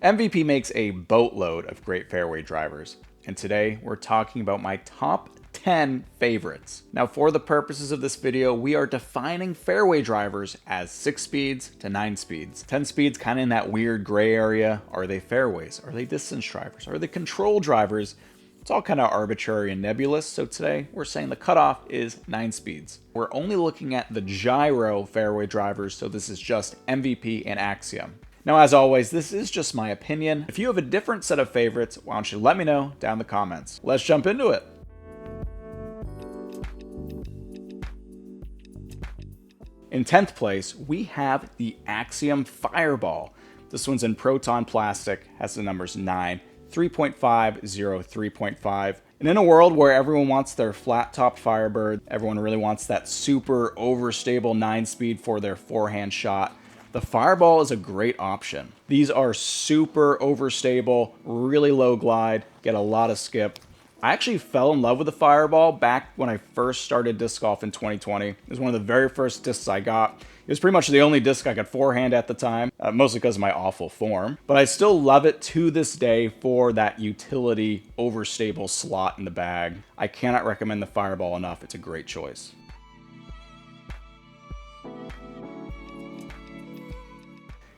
MVP makes a boatload of great fairway drivers, and today we're talking about my top 10 favorites. Now, for the purposes of this video, we are defining fairway drivers as 6 speeds to 9 speeds. 10 speeds kind of in that weird gray area. Are they fairways? Are they distance drivers? Are they control drivers? It's all kind of arbitrary and nebulous, so today we're saying the cutoff is 9 speeds. We're only looking at the gyro fairway drivers, so this is just MVP and Axiom. Now, as always, this is just my opinion. If you have a different set of favorites, why don't you let me know down in the comments. Let's jump into it. In 10th place, we have the Axiom Fireball. This one's in proton plastic, has the numbers 9, 3.5, 0, 3.5. And in a world where everyone wants their flat top Firebird, everyone really wants that super overstable 9 speed for their forehand shot, the Fireball is a great option. These are super overstable, really low glide, get a lot of skip. I actually fell in love with the Fireball back when I first started disc golf in 2020. It was one of the very first discs I got. It was pretty much the only disc I could forehand at the time, mostly because of my awful form. But I still love it to this day for that utility, overstable slot in the bag. I cannot recommend the Fireball enough. It's a great choice.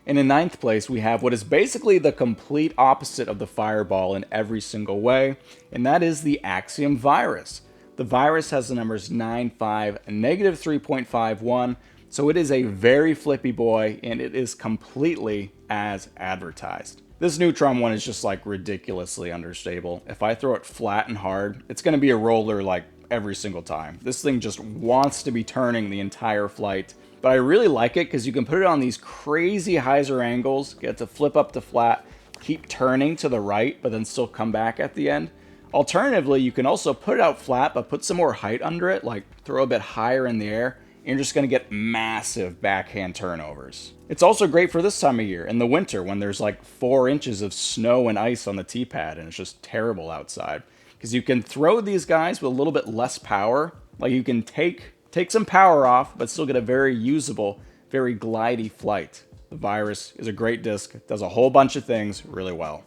And in 9th place, we have what is basically the complete opposite of the Fireball in every single way, and that is the Axiom Virus. The Virus has the numbers 9, 5, and negative 3.51, so it is a very flippy boy, and it is completely as advertised. This Neutron one is just like ridiculously understable. If I throw it flat and hard, it's going to be a roller like every single time. This thing just wants to be turning the entire flight. But I really like it because you can put it on these crazy hyzer angles, get it to flip up to flat, keep turning to the right, but then still come back at the end. Alternatively, you can also put it out flat, but put some more height under it, like throw a bit higher in the air, and you're just going to get massive backhand turnovers. It's also great for this time of year, in the winter, when there's like 4 inches of snow and ice on the tee pad, and it's just terrible outside. Because you can throw these guys with a little bit less power, like you can take some power off, but still get a very usable, very glidey flight. The Virus is a great disc, does a whole bunch of things really well.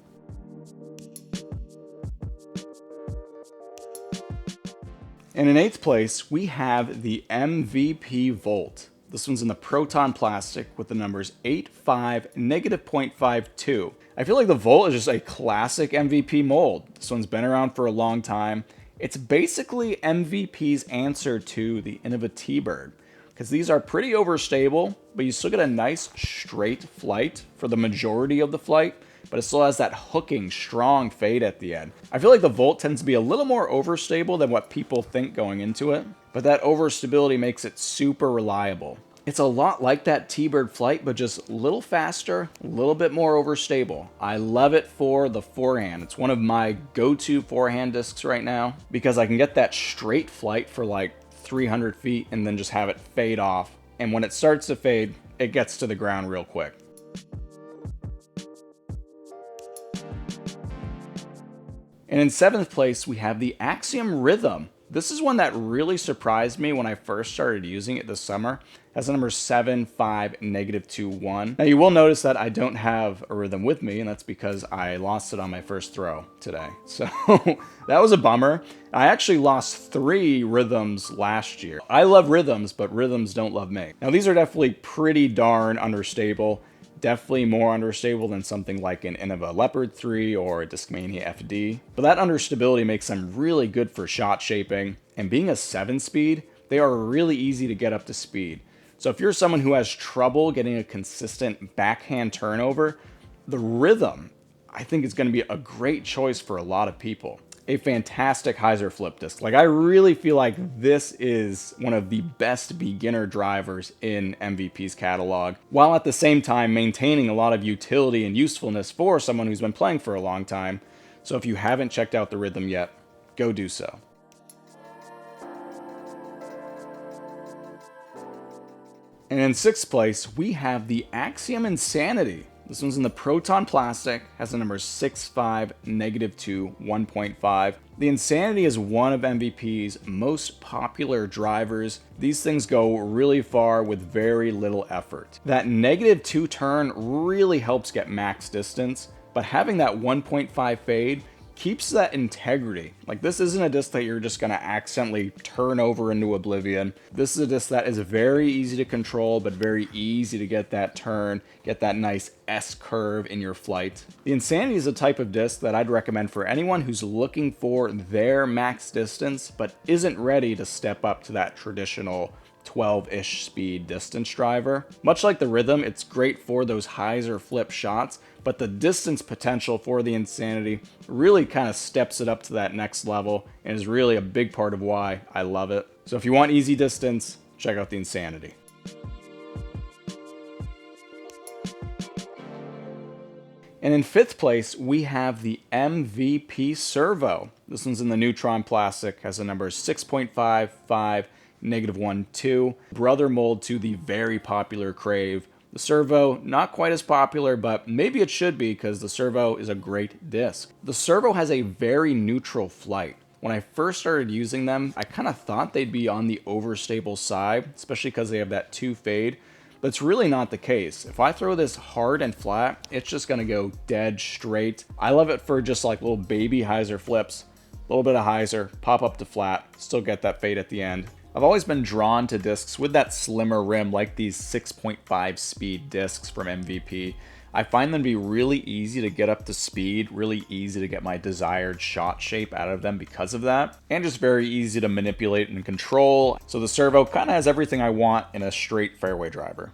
And in 8th place, we have the MVP Volt. This one's in the proton plastic with the numbers 8, 5, negative 0.52. I feel like the Volt is just a classic MVP mold. This one's been around for a long time. It's basically MVP's answer to the Innova T-Bird, because these are pretty overstable, but you still get a nice straight flight for the majority of the flight, but it still has that hooking, strong fade at the end. I feel like the Volt tends to be a little more overstable than what people think going into it, but that overstability makes it super reliable. It's a lot like that T-Bird flight, but just a little faster, a little bit more overstable. I love it for the forehand. It's one of my go-to forehand discs right now because I can get that straight flight for like 300 feet and then just have it fade off. And when it starts to fade, it gets to the ground real quick. And in 7th place, we have the Axiom Rhythm. This is one that really surprised me when I first started using it this summer. It has the number 7, 5, negative 2, 1. Now you will notice that I don't have a rhythm with me, and that's because I lost it on my first throw today. So that was a bummer. I actually lost 3 rhythms last year. I love rhythms, but rhythms don't love me. Now these are definitely pretty darn understable. Definitely more understable than something like an Innova Leopard 3 or a Discmania FD. But that understability makes them really good for shot shaping. And being a 7-speed, they are really easy to get up to speed. So if you're someone who has trouble getting a consistent backhand turnover, the Rhythm, I think, is going to be a great choice for a lot of people. A fantastic hyzer flip disc. Like, I really feel like this is one of the best beginner drivers in MVP's catalog, while at the same time maintaining a lot of utility and usefulness for someone who's been playing for a long time. So if you haven't checked out the Rhythm yet, go do so. And in 6th place, we have the Axiom Insanity. This one's in the proton plastic, has the numbers 6, 5, negative 2, 1.5. The Insanity is one of MVP's most popular drivers. These things go really far with very little effort. That negative 2 turn really helps get max distance, but having that 1.5 fade keeps that integrity. Like, this isn't a disc that you're just gonna accidentally turn over into oblivion. This is a disc that is very easy to control, but very easy to get that turn, get that nice S curve in your flight. The Insanity is a type of disc that I'd recommend for anyone who's looking for their max distance, but isn't ready to step up to that traditional 12-ish speed distance driver. Much like the Rhythm, it's great for those hyzer flip shots, but the distance potential for the Insanity really kind of steps it up to that next level and is really a big part of why I love it. So if you want easy distance, check out the Insanity. And in 5th place, we have the MVP Servo. This one's in the Neutron plastic, has the numbers 6.55, -1.2, brother mold to the very popular Crave. The Servo, not quite as popular, but maybe it should be because the Servo is a great disc. The Servo has a very neutral flight. When I first started using them, I kind of thought they'd be on the overstable side, especially because they have that 2 fade, but it's really not the case. If I throw this hard and flat, it's just gonna go dead straight. I love it for just like little baby hyzer flips, a little bit of hyzer, pop up to flat, still get that fade at the end. I've always been drawn to discs with that slimmer rim, like these 6.5 speed discs from MVP. I find them to be really easy to get up to speed, really easy to get my desired shot shape out of them because of that, and just very easy to manipulate and control. So the Servo kind of has everything I want in a straight fairway driver.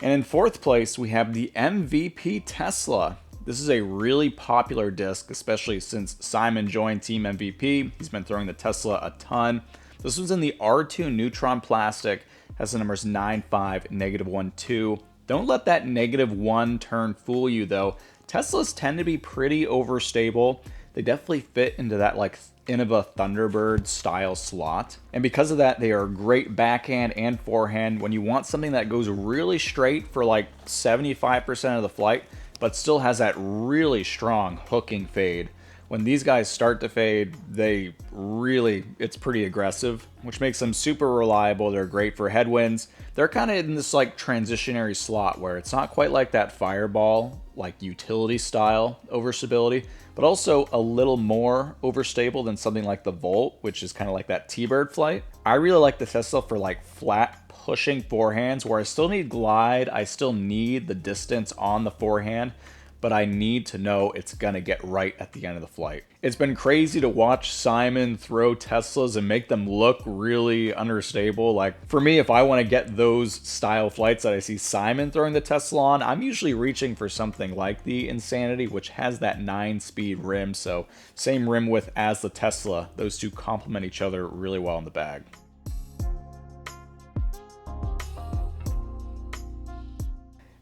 And in 4th place, we have the MVP Tesla. This is a really popular disc, especially since Simon joined Team MVP. He's been throwing the Tesla a ton. This one's in the R2 Neutron plastic, has the numbers 9.5, -1.2. Don't let that -1 turn fool you though. Teslas tend to be pretty overstable. They definitely fit into that like Innova Thunderbird style slot. And because of that, they are great backhand and forehand when you want something that goes really straight for like 75% of the flight, but still has that really strong hooking fade. When these guys start to fade, it's pretty aggressive, which makes them super reliable. They're great for headwinds. They're kind of in this like transitionary slot where it's not quite like that Fireball, like utility style overstability, but also a little more overstable than something like the Volt, which is kind of like that T-Bird flight. I really like the Tesla for like flat pushing forehands where I still need glide, I still need the distance on the forehand, but I need to know it's gonna get right at the end of the flight. It's been crazy to watch Simon throw Teslas and make them look really understable. Like for me, if I want to get those style flights that I see Simon throwing the Tesla on, I'm usually reaching for something like the Insanity, which has that 9-speed rim, so same rim width as the Tesla. Those two complement each other really well in the bag.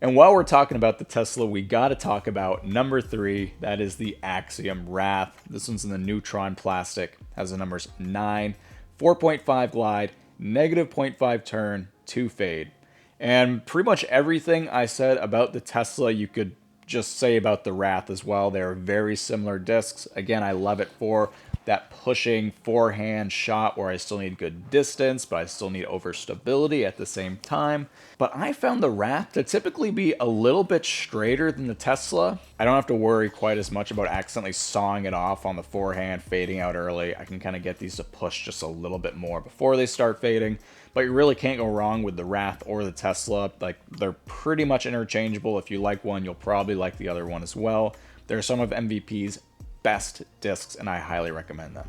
And while we're talking about the Tesla, we got to talk about number 3. That is the Axiom Wrath. This one's in the Neutron plastic. Has the numbers 9, 4.5 glide, -0.5 turn, 2 fade. And pretty much everything I said about the Tesla, you could just say about the Wrath as well. They're very similar discs. Again, I love it for that pushing forehand shot where I still need good distance, but I still need overstability at the same time. But I found the Wrath to typically be a little bit straighter than the Tesla. I don't have to worry quite as much about accidentally sawing it off on the forehand, fading out early. I can kind of get these to push just a little bit more before they start fading. But you really can't go wrong with the Wrath or the Tesla. Like, they're pretty much interchangeable. If you like one, you'll probably like the other one as well. They're some of MVP's best discs, and I highly recommend them.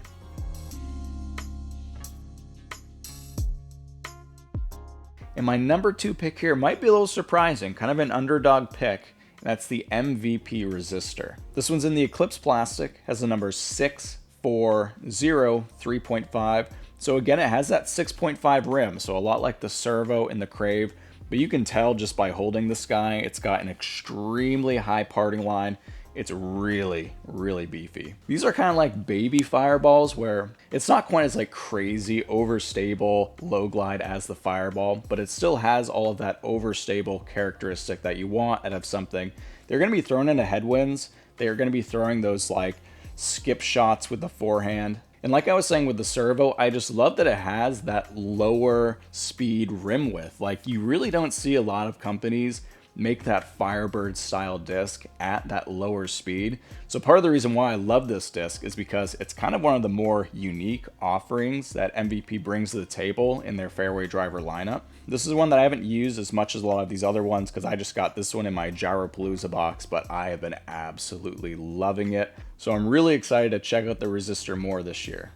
And my number 2 pick here might be a little surprising, kind of an underdog pick, and that's the MVP Resistor. This one's in the Eclipse plastic, has the numbers 6, 4, 0, 3.5. So again, it has that 6.5 rim, so a lot like the Servo and the Crave, but you can tell just by holding this guy, it's got an extremely high parting line. It's really, really beefy. These are kind of like baby Fireballs where it's not quite as like crazy, overstable, low glide as the Fireball, but it still has all of that overstable characteristic that you want out of something. They're going to be thrown into headwinds. They're going to be throwing those like skip shots with the forehand. And like I was saying with the servo, I just love that it has that lower speed rim width. Like, you really don't see a lot of companies make that Firebird style disc at that lower speed. So part of the reason why I love this disc is because it's kind of one of the more unique offerings that MVP brings to the table in their fairway driver lineup. This is one that I haven't used as much as a lot of these other ones because I just got this one in my Gyropalooza box, but I have been absolutely loving it. So I'm really excited to check out the resistor more this year.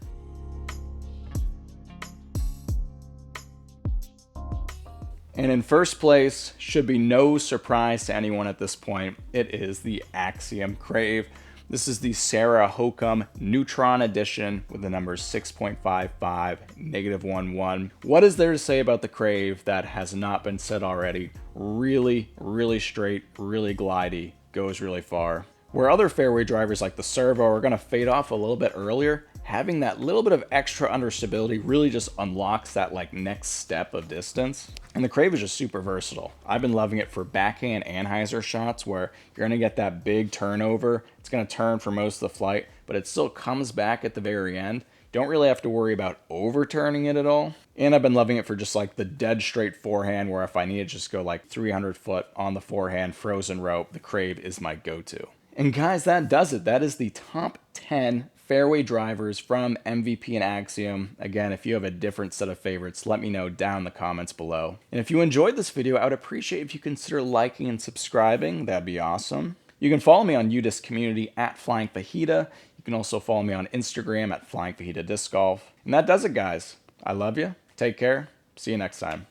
And in first place, should be no surprise to anyone at this point, it is the Axiom Crave. This is the Sarah Hokum Neutron Edition with the numbers 6.55, -11. What is there to say about the Crave that has not been said already? Really, really straight, really glidey, goes really far. Where other fairway drivers like the servo are going to fade off a little bit earlier, having that little bit of extra understability really just unlocks that like next step of distance. And the Crave is just super versatile. I've been loving it for backhand anhyzer shots where you're going to get that big turnover. It's going to turn for most of the flight, but it still comes back at the very end. Don't really have to worry about overturning it at all. And I've been loving it for just like the dead straight forehand where if I need to just go like 300 foot on the forehand, frozen rope, the Crave is my go-to. And guys, that does it. That is the top 10 fairway drivers from MVP and Axiom. Again, if you have a different set of favorites, let me know down in the comments below. And if you enjoyed this video, I would appreciate if you consider liking and subscribing. That'd be awesome. You can follow me on UDisc community at Flying Fajita. You can also follow me on Instagram at Flying Fajita Disc Golf. And that does it, guys. I love you. Take care. See you next time.